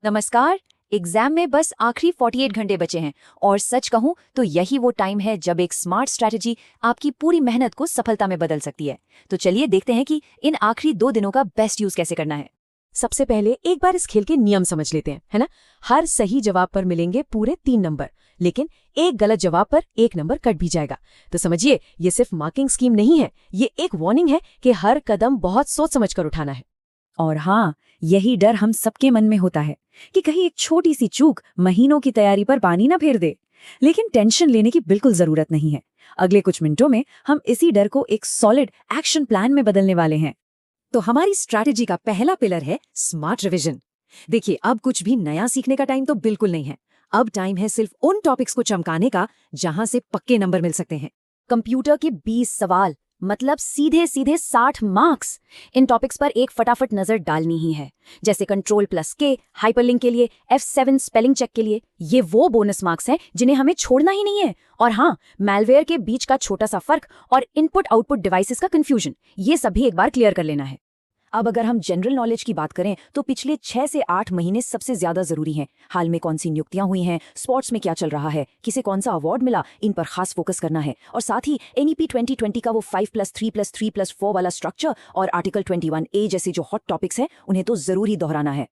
नमस्कार। एग्जाम में बस आखिरी 48 घंटे बचे हैं और सच कहूं तो यही वो टाइम है जब एक स्मार्ट स्ट्रैटेजी आपकी पूरी मेहनत को सफलता में बदल सकती है। तो चलिए देखते हैं कि इन आखिरी 2 दिनों का बेस्ट यूज कैसे करना है। सबसे पहले एक बार इस खेल के नियम समझ लेते हैं, है ना। हर सही जवाब पर मिलेंगे पूरे 3 नंबर, लेकिन एक गलत जवाब पर 1 नंबर कट भी जाएगा। तो समझिए, ये सिर्फ मार्किंग स्कीम नहीं है, ये एक वार्निंग है कि हर कदम बहुत सोच समझकर उठाना है। और हाँ, यही डर हम सबके मन में होता है कि कहीं एक छोटी सी चूक महीनों की तैयारी पर पानी ना फेर दे। लेकिन टेंशन लेने की बिल्कुल जरूरत नहीं है। अगले कुछ मिनटों में हम इसी डर को एक सॉलिड एक्शन प्लान में बदलने वाले हैं। तो हमारी स्ट्रैटेजी का पहला पिलर है स्मार्ट रिवीजन। देखिए, अब कुछ भी नया सीखने का टाइम तो बिल्कुल नहीं है। अब टाइम है सिर्फ उन टॉपिक्स को चमकाने का जहां से पक्के नंबर मिल सकते हैं। कंप्यूटर के 20 सवाल मतलब सीधे सीधे 60 मार्क्स। इन टॉपिक्स पर एक फटाफट नजर डालनी ही है, जैसे Ctrl+K हाइपरलिंक के लिए, F7 स्पेलिंग चेक के लिए। ये वो बोनस मार्क्स हैं जिन्हें हमें छोड़ना ही नहीं है। और हाँ, मैलवेयर के बीच का छोटा सा फर्क और इनपुट आउटपुट डिवाइसेस का कंफ्यूजन, ये सब भी एक बार क्लियर कर लेना है। अब अगर हम जनरल नॉलेज की बात करें तो पिछले 6 से 8 महीने सबसे ज्यादा जरूरी हैं। हाल में कौन सी नियुक्तियां हुई हैं, स्पोर्ट्स में क्या चल रहा है, किसे कौन सा अवार्ड मिला, इन पर खास फोकस करना है। और साथ ही NEP 2020 का वो 5+3+3+4 वाला स्ट्रक्चर और आर्टिकल 21A जैसे जो हॉट टॉपिक्स हैं, उन्हें तो जरूर ही दोहराना है।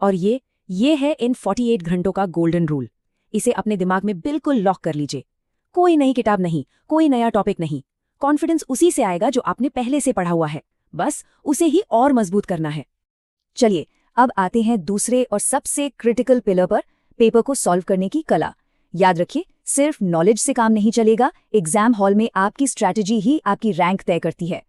और ये है इन 48 घंटों का गोल्डन रूल। इसे अपने दिमाग में बिल्कुल लॉक कर लीजिए। कोई नई किताब नहीं, कोई नया टॉपिक नहीं। कॉन्फिडेंस उसी से आएगा जो आपने पहले से पढ़ा हुआ है, बस उसे ही और मजबूत करना है। चलिए, अब आते हैं दूसरे और सबसे क्रिटिकल पिलर पर, पेपर को सॉल्व करने की कला। याद रखिए, सिर्फ नॉलेज से काम नहीं चलेगा। एग्जाम हॉल में आपकी स्ट्रैटेजी ही आपकी रैंक तय करती है।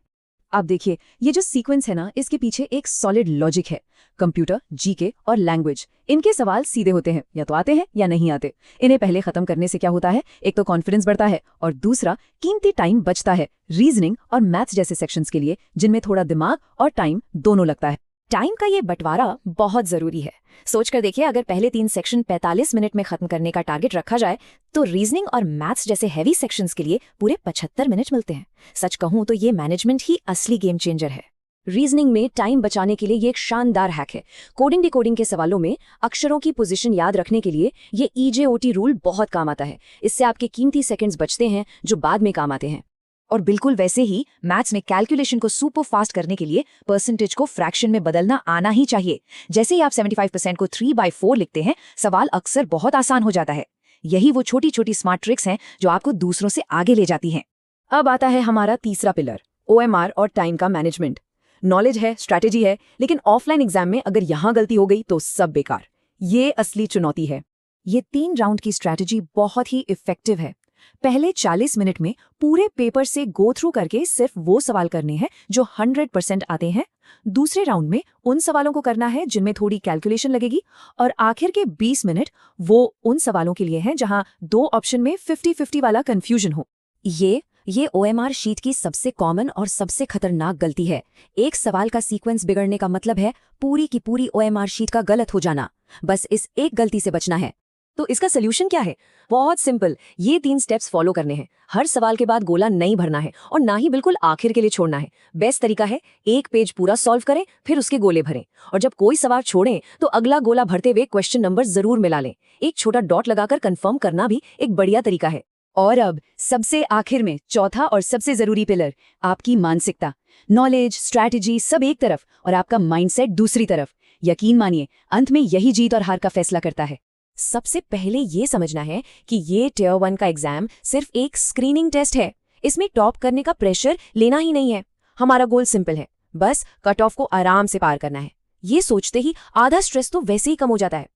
अब देखिए, ये जो सीक्वेंस है ना, इसके पीछे एक सॉलिड लॉजिक है। कंप्यूटर, जीके और लैंग्वेज, इनके सवाल सीधे होते हैं, या तो आते हैं या नहीं आते। इन्हें पहले खत्म करने से क्या होता है, एक तो कॉन्फिडेंस बढ़ता है और दूसरा कीमती टाइम बचता है रीजनिंग और मैथ्स जैसे सेक्शंस के लिए, जिनमें थोड़ा दिमाग और टाइम दोनों लगता है। टाइम का ये बंटवारा बहुत जरूरी है। सोचकर देखिए, अगर पहले 3 सेक्शन 45 मिनट में खत्म करने का टारगेट रखा जाए तो रीजनिंग और मैथ्स जैसे हैवी सेक्शंस के लिए पूरे 75 मिनट मिलते हैं। सच कहूं तो ये मैनेजमेंट ही असली गेम चेंजर है। रीजनिंग में टाइम बचाने के लिए ये एक शानदार हैक है। कोडिंग डिकोडिंग के सवालों में अक्षरों की पोजीशन याद रखने के लिए ये EJOT रूल बहुत काम आता है। इससे आपके कीमती सेकंड्स बचते हैं जो बाद में काम आते हैं। और बिल्कुल वैसे ही मैथ्स में कैलकुलेशन को सुपर फास्ट करने के लिए परसेंटेज को फ्रैक्शन में बदलना आना ही चाहिए। जैसे ही आप 75% को 3/4 लिखते हैं, सवाल अक्सर बहुत आसान हो जाता है। यही वो छोटी छोटी स्मार्ट ट्रिक्स हैं जो आपको दूसरों से आगे ले जाती हैं। अब आता है हमारा तीसरा पिलर, OMR और टाइम का मैनेजमेंट। नॉलेज है, स्ट्रैटेजी है, लेकिन ऑफलाइन एग्जाम में अगर यहां गलती हो गई तो सब बेकार। ये असली चुनौती है। ये 3 राउंड की स्ट्रैटेजी बहुत ही इफेक्टिव है। पहले 40 मिनट में पूरे पेपर से गो थ्रू करके सिर्फ वो सवाल करने हैं जो 100% आते हैं। दूसरे राउंड में उन सवालों को करना है जिनमें थोड़ी कैलकुलेशन लगेगी। और आखिर के 20 मिनट वो उन सवालों के लिए हैं जहां 2 ऑप्शन में 50-50 वाला कंफ्यूजन हो। ये OMR शीट की सबसे कॉमन और सबसे खतरनाक गलती है। एक सवाल का सीक्वेंस बिगड़ने का मतलब है पूरी की पूरी OMR शीट का गलत हो जाना। बस इस एक गलती से बचना है। तो इसका सोल्यूशन क्या है? बहुत सिंपल, ये 3 स्टेप्स फॉलो करने हैं। हर सवाल के बाद गोला नहीं भरना है और ना ही बिल्कुल आखिर के लिए छोड़ना है। बेस्ट तरीका है, एक पेज पूरा सॉल्व करें, फिर उसके गोले भरें, और जब कोई सवाल छोड़ें तो अगला गोला भरते हुए क्वेश्चन नंबर जरूर मिला लें। एक छोटा डॉट लगाकर कंफर्म करना भी एक बढ़िया तरीका है। और अब सबसे आखिर में चौथा और सबसे जरूरी पिलर, आपकी मानसिकता। नॉलेज, स्ट्रैटेजी सब एक तरफ और आपका माइंडसेट दूसरी तरफ। यकीन मानिए, अंत में यही जीत और हार का फैसला करता है। सबसे पहले ये समझना है कि ये Tier 1 का एग्जाम सिर्फ एक स्क्रीनिंग टेस्ट है। इसमें टॉप करने का प्रेशर लेना ही नहीं है। हमारा गोल सिंपल है, बस कट ऑफ को आराम से पार करना है। ये सोचते ही आधा स्ट्रेस तो वैसे ही कम हो जाता है।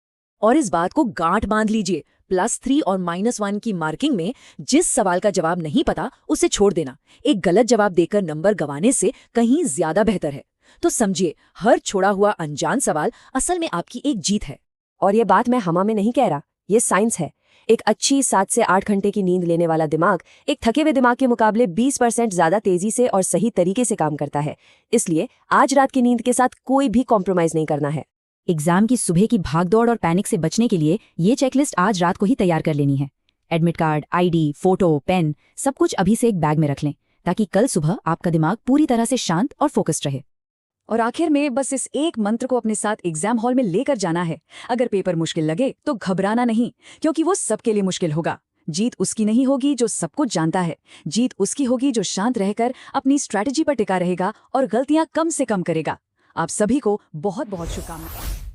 और इस बात को गांठ बांध लीजिए, +3 और -1 की मार्किंग में जिस सवाल का जवाब नहीं पता उसे छोड़ देना एक गलत जवाब देकर नंबर गंवाने से कहीं ज्यादा बेहतर है। तो समझिए, हर छोड़ा हुआ अनजान सवाल असल में आपकी एक जीत है। और ये बात मैं हवा में नहीं कह रहा, ये साइंस है। एक अच्छी 7 से 8 घंटे की नींद लेने वाला दिमाग एक थके हुए दिमाग के मुकाबले 20% ज्यादा तेजी से और सही तरीके से काम करता है। इसलिए आज रात की नींद के साथ कोई भी कॉम्प्रोमाइज नहीं करना है। एग्जाम की सुबह की भागदौड़ और पैनिक से बचने के लिए ये चेकलिस्ट आज रात को ही तैयार कर लेनी है। Admit card, ID, photo, pen सब कुछ अभी से एक बैग में रख लें ताकि कल सुबह आपका दिमाग पूरी तरह से शांत और फोकस्ड रहे। और आखिर में बस इस एक मंत्र को अपने साथ एग्जाम हॉल में लेकर जाना है। अगर पेपर मुश्किल लगे तो घबराना नहीं, क्योंकि वो सबके लिए मुश्किल होगा। जीत उसकी नहीं होगी जो सब कुछ जानता है, जीत उसकी होगी जो शांत रहकर अपनी स्ट्रैटेजी पर टिका रहेगा और गलतियां कम से कम करेगा। आप सभी को बहुत बहुत शुभकामनाएं।